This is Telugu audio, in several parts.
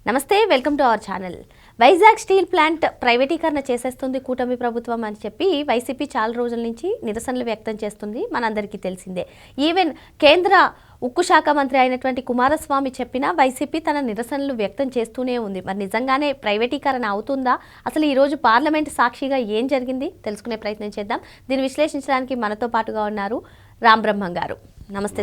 నమస్తే, welcome to our channel. Vizag steel plant ప్రైవేటీకరణ చేసేస్తుంది కూటమి ప్రభుత్వం అని చెప్పి వైసీపీ చాలా రోజుల నుంచి నిరసనలు వ్యక్తం చేస్తుంది, మనందరికీ తెలిసిందే. ఈవెన్ కేంద్ర ఉక్కు శాఖ మంత్రి అయినటువంటి కుమారస్వామి చెప్పినా వైసీపీ తన నిరసనలు వ్యక్తం చేస్తూనే ఉంది. మరి నిజంగానే ప్రైవేటీకరణ అవుతుందా? అసలు ఈరోజు పార్లమెంట్ సాక్షిగా ఏం జరిగింది తెలుసుకునే ప్రయత్నం చేద్దాం. దీన్ని విశ్లేషించడానికి మనతో పాటుగా ఉన్నారు రాంబ్రహ్మం గారు. నమస్తే.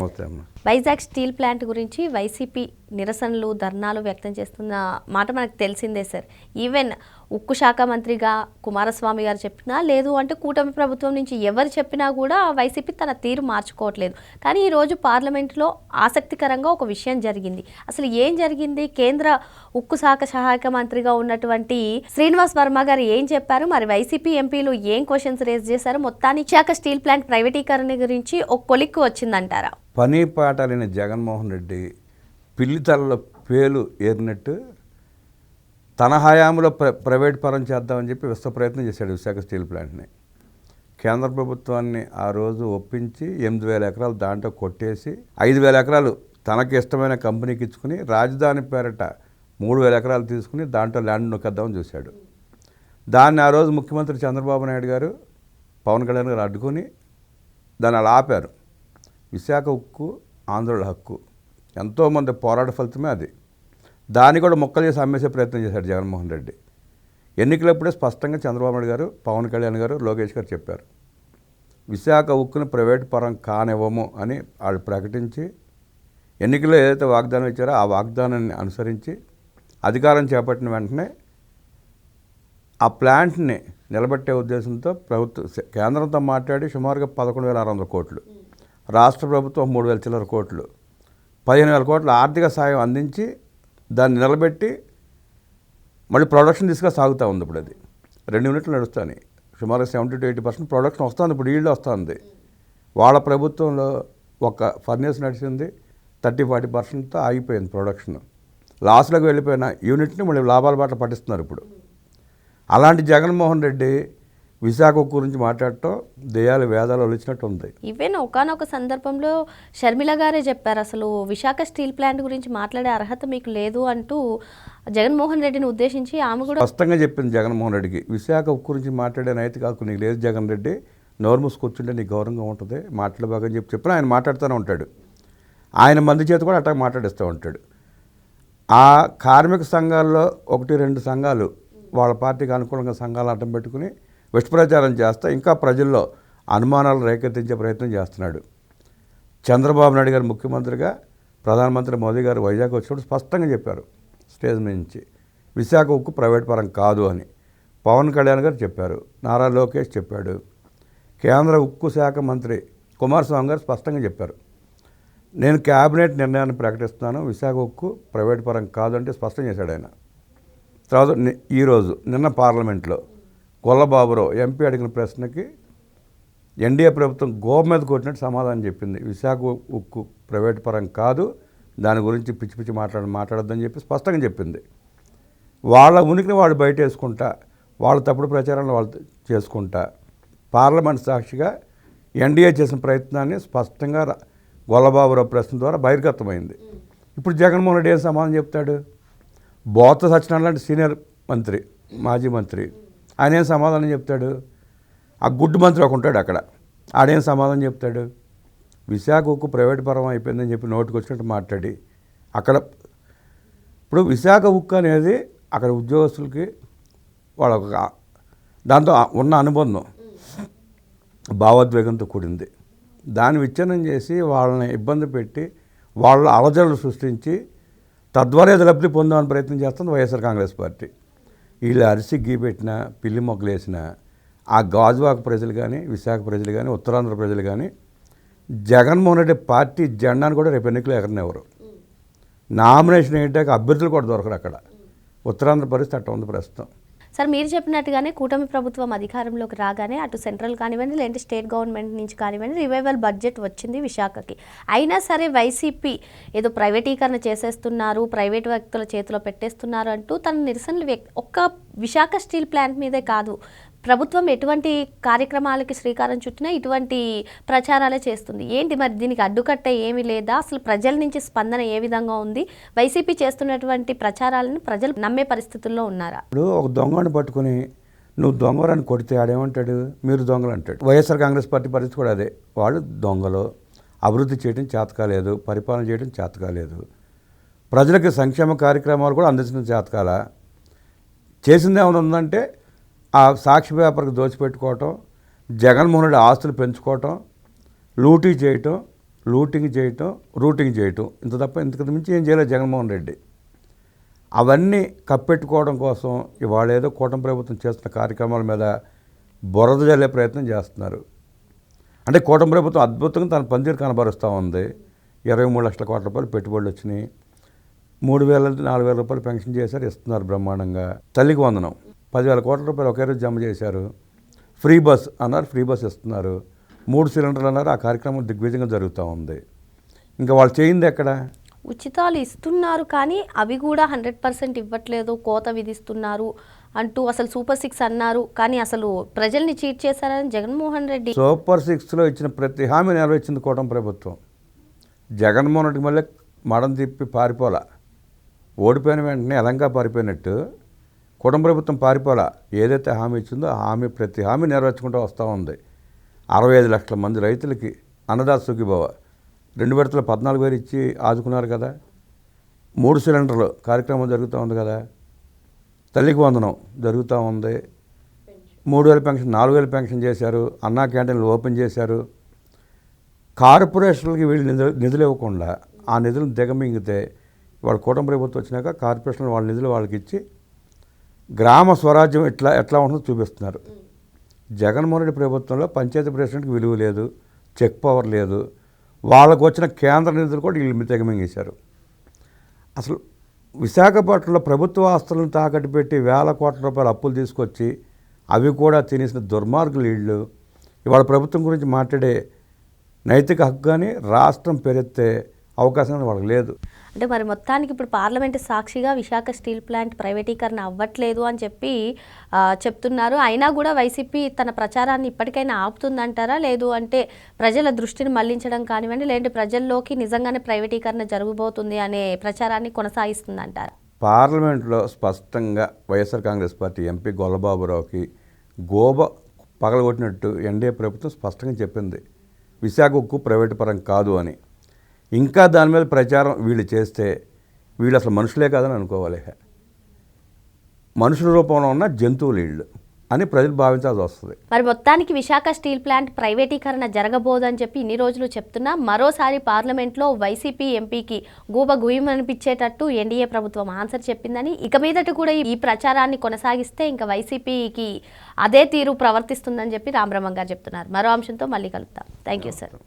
వైజాగ్ స్టీల్ ప్లాంట్ గురించి వైసీపీ నిరసనలు ధర్నాలు వ్యక్తం చేస్తున్న మాట మనకు తెలిసిందే సార్. ఈవెన్ ఉక్కు శాఖ మంత్రిగా కుమారస్వామి గారు చెప్పినా, లేదు అంటే కూటమి ప్రభుత్వం నుంచి ఎవరు చెప్పినా కూడా వైసీపీ తన తీరు మార్చుకోవట్లేదు. కానీ ఈరోజు పార్లమెంట్లో ఆసక్తికరంగా ఒక విషయం జరిగింది. అసలు ఏం జరిగింది? కేంద్ర ఉక్కు శాఖ సహాయక మంత్రిగా ఉన్నటువంటి శ్రీనివాస్ వర్మ గారు ఏం చెప్పారు? మరి వైసీపీ ఎంపీలు ఏం క్వశ్చన్స్ రేజ్ చేశారు? మొత్తానికి విశాఖ స్టీల్ ప్లాంట్ ప్రైవేటీకరణ గురించి ఒక కొలిక్కు వచ్చిందంటారా? పని పాట లేని జగన్మోహన్ రెడ్డి పిల్లితలలో పేలు ఏరినట్టు తన హయాంలో ప్రైవేట్ పరం చేద్దామని చెప్పి విశ్వ ప్రయత్నం చేశాడు విశాఖ స్టీల్ ప్లాంట్ని. కేంద్ర ప్రభుత్వాన్ని ఆ రోజు ఒప్పించి 8,000 ఎకరాలు దాంట్లో కొట్టేసి 5,000 ఎకరాలు తనకి ఇష్టమైన కంపెనీకి ఇచ్చుకుని రాజధాని పేరట 3,000 ఎకరాలు తీసుకుని దాంట్లో ల్యాండ్ నొక్కేద్దామని చూశాడు. దాన్ని ఆ రోజు ముఖ్యమంత్రి చంద్రబాబు నాయుడు గారు, పవన్ కళ్యాణ్ గారు అడ్డుకొని దాన్ని అలా ఆపారు. విశాఖ ఉక్కు ఆంధ్రుల హక్కు, ఎంతోమంది పోరాట ఫలితమే అది. దాన్ని కూడా మొక్కలు చేసి అమ్మేసే ప్రయత్నం చేశాడు జగన్మోహన్ రెడ్డి. ఎన్నికలప్పుడే స్పష్టంగా చంద్రబాబు నాయుడు గారు, పవన్ కళ్యాణ్ గారు, లోకేష్ గారు చెప్పారు, విశాఖ ఉక్కును ప్రైవేట్ పరం కానివ్వము అని వాళ్ళు ప్రకటించి ఎన్నికల్లో ఏదైతే వాగ్దానం ఇచ్చారో ఆ వాగ్దానాన్ని అనుసరించి అధికారం చేపట్టిన వెంటనే ఆ ప్లాంట్ని నిలబెట్టే ఉద్దేశంతో ప్రభుత్వం కేంద్రంతో మాట్లాడి సుమారుగా 11,600 కోట్లు, రాష్ట్ర ప్రభుత్వం 3,000 చిల్లర కోట్లు, 15,000 కోట్ల ఆర్థిక సాయం అందించి దాన్ని నిలబెట్టి మళ్ళీ ప్రొడక్షన్ దిశగా సాగుతూ ఉంది. ఇప్పుడు అది 2 యూనిట్లు నడుస్తాయి. సుమారు 70 to 80% ప్రొడక్షన్ వస్తుంది. ఇప్పుడు ఈల్డ్ వస్తుంది. వాళ్ళ ప్రభుత్వంలో ఒక ఫర్నేస్ నడిచింది, 30-40%తో ఆగిపోయింది ప్రొడక్షన్. లాస్లోకి వెళ్ళిపోయిన యూనిట్ని మళ్ళీ లాభాల బాట పట్టిస్తున్నారు ఇప్పుడు. అలాంటి జగన్మోహన్ రెడ్డి విశాఖ గురించి మాట్లాడటం దెయ్యాలు వేదాలు వచ్చినట్టు ఉంది. ఈవెన్ ఒకనొక సందర్భంలో షర్మిల గారే చెప్పారు, అసలు విశాఖ స్టీల్ ప్లాంట్ గురించి మాట్లాడే అర్హత మీకు లేదు అంటూ జగన్మోహన్ రెడ్డిని ఉద్దేశించి ఆమె కూడా స్పష్టంగా చెప్పింది జగన్మోహన్ రెడ్డికి, విశాఖ గురించి మాట్లాడే నైతిక హక్కు నీకు లేదు జగన్ రెడ్డి, నోరు మూసి కూర్చుంటే నీకు గౌరవంగా ఉంటుంది, మాట్లాడబాగని చెప్పిన ఆయన మాట్లాడుతూనే ఉంటాడు. ఆయన మంది చేతి కూడా అట్లా మాట్లాడిస్తూ ఉంటాడు. ఆ కార్మిక సంఘాల్లో 1-2 సంఘాలు వాళ్ళ పార్టీకి అనుకూలంగా సంఘాలు అడ్డం పెట్టుకుని విషప్రచారం చేస్తా ఇంకా ప్రజల్లో అనుమానాలు రేకెత్తించే ప్రయత్నం చేస్తున్నాడు. చంద్రబాబు నాయుడు గారు ముఖ్యమంత్రిగా ప్రధానమంత్రి మోదీ గారు వైజాగ్ వచ్చినప్పుడు స్పష్టంగా చెప్పారు స్టేజ్ నుంచి, విశాఖ ఉక్కు ప్రైవేట్ పరం కాదు అని. పవన్ కళ్యాణ్ గారు చెప్పారు, నారా లోకేష్ చెప్పాడు, కేంద్ర ఉక్కు శాఖ మంత్రి కుమారస్వామి గారు స్పష్టంగా చెప్పారు, నేను క్యాబినెట్ నిర్ణయాన్ని ప్రకటిస్తున్నాను, విశాఖ ఉక్కు ప్రైవేట్ పరం కాదు అంటే స్పష్టం చేశాడు ఆయన. తర్వాత ఈరోజు నిన్న పార్లమెంట్లో గొల్లబాబురావు ఎంపీ అడిగిన ప్రశ్నకి ఎన్డీఏ ప్రభుత్వం గోప మీద కొట్టినట్టు సమాధానం చెప్పింది. విశాఖ ఉక్కు ప్రైవేట్ పరం కాదు, దాని గురించి పిచ్చి పిచ్చి మాట్లాడొద్దని చెప్పి స్పష్టంగా చెప్పింది. వాళ్ళ ఉనికిని వాళ్ళు బయట వేసుకుంటా, వాళ్ళ తప్పుడు ప్రచారాలను వాళ్ళు చేసుకుంటా పార్లమెంట్ సాక్షిగా ఎన్డీఏ చేసిన ప్రయత్నాన్ని స్పష్టంగా గొల్లబాబురావు ప్రశ్న ద్వారా బహిర్గతమైంది. ఇప్పుడు జగన్మోహన్ రెడ్డి ఏం సమాధానం చెప్తాడు? బోత్స సత్యనారాయణ లాంటి సీనియర్ మంత్రి, మాజీ మంత్రి, ఆయన ఏం సమాధానం చెప్తాడు? ఆ గుడ్డు మంత్రి ఒక ఉంటాడు అక్కడ, ఆడేం సమాధానం చెప్తాడు? విశాఖ ఉక్కు ప్రైవేట్ పరం అయిపోయిందని చెప్పి నోటికి వచ్చినట్టు మాట్లాడి అక్కడ ఇప్పుడు విశాఖ ఉక్కు అనేది అక్కడ ఉద్యోగస్తులకి వాళ్ళ దాంతో ఉన్న అనుబంధం భావోద్వేగంతో కూడింది. దాన్ని విచ్ఛిన్నం చేసి వాళ్ళని ఇబ్బంది పెట్టి వాళ్ళ అలజడులు సృష్టించి తద్వారా ఏదో లబ్ధి పొందామని ప్రయత్నం చేస్తుంది వైఎస్ఆర్ కాంగ్రెస్ పార్టీ. వీళ్ళు అరిసి గీపెట్టిన పిల్లి మొక్కలు వేసిన ఆ గాజువాక ప్రజలు కానీ, విశాఖ ప్రజలు కానీ, ఉత్తరాంధ్ర ప్రజలు కానీ జగన్మోహన్ రెడ్డి పార్టీ జెండాను కూడా రేపు ఎన్నికలు ఎగరనివ్వరు. నామినేషన్ వేయడానికి అభ్యర్థులు కూడా దొరకరు అక్కడ. ఉత్తరాంధ్ర పరిస్థితి అట్ట ఉంది ప్రస్తుతం. సార్, మీరు చెప్పినట్టుగానే కూటమి ప్రభుత్వం అధికారంలోకి రాగానే అటు సెంట్రల్ కానివ్వండి, లేదంటే స్టేట్ గవర్నమెంట్ నుంచి కానివ్వండి, రివైవల్ బడ్జెట్ వచ్చింది విశాఖకి. అయినా సరే వైసీపీ ఏదో ప్రైవేటీకరణ చేసేస్తున్నారు, ప్రైవేట్ వ్యక్తుల చేతిలో పెట్టేస్తున్నారు అంటూ తన నిరసనలు ఒక్క విశాఖ స్టీల్ ప్లాంట్ మీదే కాదు, ప్రభుత్వం ఎటువంటి కార్యక్రమాలకి శ్రీకారం చుట్టినా ఇటువంటి ప్రచారాలే చేస్తుంది. ఏంటి మరి దీనికి అడ్డుకట్ట ఏమీ లేదా? అసలు ప్రజల నుంచి స్పందన ఏ విధంగా ఉంది? వైసీపీ చేస్తున్నటువంటి ప్రచారాలను ప్రజలు నమ్మే పరిస్థితుల్లో ఉన్నారా? ఇప్పుడు ఒక దొంగని పట్టుకుని నువ్వు దొంగలని కొడితే ఆడేమంటాడు? మీరు దొంగలు అంటాడు. వైఎస్ఆర్ కాంగ్రెస్ పార్టీ పరిస్థితి కూడా అదే. వాళ్ళు దొంగలు, అభివృద్ధి చేయడం చేతకాలేదు, పరిపాలన చేయడం చేతకాలేదు, ప్రజలకు సంక్షేమ కార్యక్రమాలు కూడా అందించడం చేతకాల. చేసింది ఏమైనా ఉందంటే ఆ సాక్షి పేపర్కి దోచిపెట్టుకోవటం, జగన్మోహన్ రెడ్డి ఆస్తులు పెంచుకోవటం, లూటింగ్ చేయటం, రూటింగ్ చేయటం, ఇంత తప్ప ఇంతకు మించి ఏం చేయలేదు జగన్మోహన్ రెడ్డి. అవన్నీ కప్పెట్టుకోవడం కోసం ఇవాళ ఏదో కూటమి ప్రభుత్వం చేస్తున్న కార్యక్రమాల మీద బురద జల్లే ప్రయత్నం చేస్తున్నారు. అంటే కూటమి ప్రభుత్వం అద్భుతంగా తన పనితీరు కనబరుస్తూ ఉంది. 23 లక్షల కోట్ల రూపాయలు పెట్టుబడులు వచ్చినాయి, 3,000-4,000 రూపాయలు పెన్షన్ చేశారు, ఇస్తున్నారు బ్రహ్మాండంగా. తల్లికి వందనం 10,000 కోట్ల రూపాయలు ఒకే రోజు జమ చేశారు. ఫ్రీ బస్ అన్నారు, ఫ్రీ బస్ ఇస్తున్నారు. 3 సిలిండర్లు అన్నారు. ఆ కార్యక్రమం దిగ్విజయంగా జరుగుతూ ఉంది. ఇంకా వాళ్ళు చేయింది ఎక్కడ? ఉచితాలు ఇస్తున్నారు కానీ అవి కూడా 100% ఇవ్వట్లేదు, కోత విధిస్తున్నారు అంటూ అసలు సూపర్ 6 అన్నారు కానీ అసలు ప్రజల్ని చీట్ చేశారని జగన్మోహన్ రెడ్డి. సూపర్ 6లో ఇచ్చిన ప్రతి హామీ నెరవేర్చింది కూటమి ప్రభుత్వం. జగన్మోహన్ రెడ్డి మళ్ళీ మడం తిప్పి పారిపోలా. ఓడిపోయిన వెంటనే ఎలంగా పారిపోయినట్టు కూటమి ప్రభుత్వం పారిపోలా. ఏదైతే హామీ ఇచ్చిందో ఆ ప్రతి హామీ నెరవేర్చుకుంటూ వస్తూ ఉంది. 65 లక్షల మంది రైతులకి అన్నదాత సుఖీభవ 2 విడతలు 14,000 ఇచ్చి ఆదుకున్నారు కదా. 3 సిలిండర్లు కార్యక్రమం జరుగుతూ ఉంది కదా. తల్లికి వందనం జరుగుతూ ఉంది. 3,000 పెన్షన్, 4,000 పెన్షన్ చేశారు. అన్నా క్యాంటీన్లు ఓపెన్ చేశారు. కార్పొరేషన్లకి వీళ్ళు నిధులు ఇవ్వకుండా ఆ నిధులను దిగమింగితే వాళ్ళ కూటమి ప్రభుత్వం వచ్చినాక కార్పొరేషన్లు వాళ్ళ నిధులు వాళ్ళకి ఇచ్చి గ్రామ స్వరాజ్యం ఎట్లా ఉంటుందో చూపిస్తున్నారు. జగన్మోహన్ రెడ్డి ప్రభుత్వంలో పంచాయతీ ప్రెసిడెంట్కి విలువ లేదు, చెక్ పవర్ లేదు. వాళ్ళకు వచ్చిన కేంద్ర నిధులు కూడా వీళ్ళు తెగమింగేశారు. అసలు విశాఖపట్నంలో ప్రభుత్వ ఆస్తులను తాకట్టు పెట్టి 1,000 కోట్ల రూపాయలు అప్పులు తీసుకొచ్చి అవి కూడా తినేసిన దుర్మార్గులు వీళ్ళు. ఇవాళ ప్రభుత్వం గురించి మాట్లాడే నైతిక హక్కు కానీ రాష్ట్రం పెరెత్తే అవకాశం వాళ్ళకి లేదు. అంటే మరి మొత్తానికి ఇప్పుడు పార్లమెంటు సాక్షిగా విశాఖ స్టీల్ ప్లాంట్ ప్రైవేటీకరణ అవ్వట్లేదు అని చెప్పి చెప్తున్నారు. అయినా కూడా వైసీపీ తన ప్రచారాన్ని ఇప్పటికైనా ఆపుతుందంటారా? లేదు అంటే ప్రజల దృష్టిని మళ్లించడం కానివ్వండి, లేదంటే ప్రజల్లోకి నిజంగానే ప్రైవేటీకరణ జరగబోతుంది అనే ప్రచారాన్ని కొనసాగిస్తుందంటారా? పార్లమెంట్లో స్పష్టంగా వైఎస్ఆర్ కాంగ్రెస్ పార్టీ ఎంపీ గొల్లబాబురావుకి గోబ పగలగొట్టినట్టు ఎన్డీఏ ప్రభుత్వం స్పష్టంగా చెప్పింది, విశాఖ ఉక్కు ప్రైవేటు పరం కాదు అని. ఇంకా దాని మీద ప్రచారం వీళ్ళు చేస్తే వీళ్ళు అసలు మనుషులే కాదని అనుకోవాలి. మనుషుల రూపంలో ఉన్న జంతువులు వీళ్ళు అని ప్రజలు భావించాల్సి వస్తుంది. మరి మొత్తానికి విశాఖ స్టీల్ ప్లాంట్ ప్రైవేటీకరణ జరగబోదని చెప్పి ఇన్ని రోజులు చెప్తున్నా మరోసారి పార్లమెంట్లో వైసీపీ ఎంపీకి గుయ్యమనిపించేటట్టు ఎన్డీఏ ప్రభుత్వం ఆన్సర్ చెప్పిందని, ఇక మీదట కూడా ఈ ప్రచారాన్ని కొనసాగిస్తే ఇంకా వైసీపీకి అదే తీరు ప్రవర్తిస్తుందని చెప్పి రామబ్రహ్మం గారు చెప్తున్నారు. మరో అంశంతో మళ్ళీ కలుద్దాం. Thank you sir.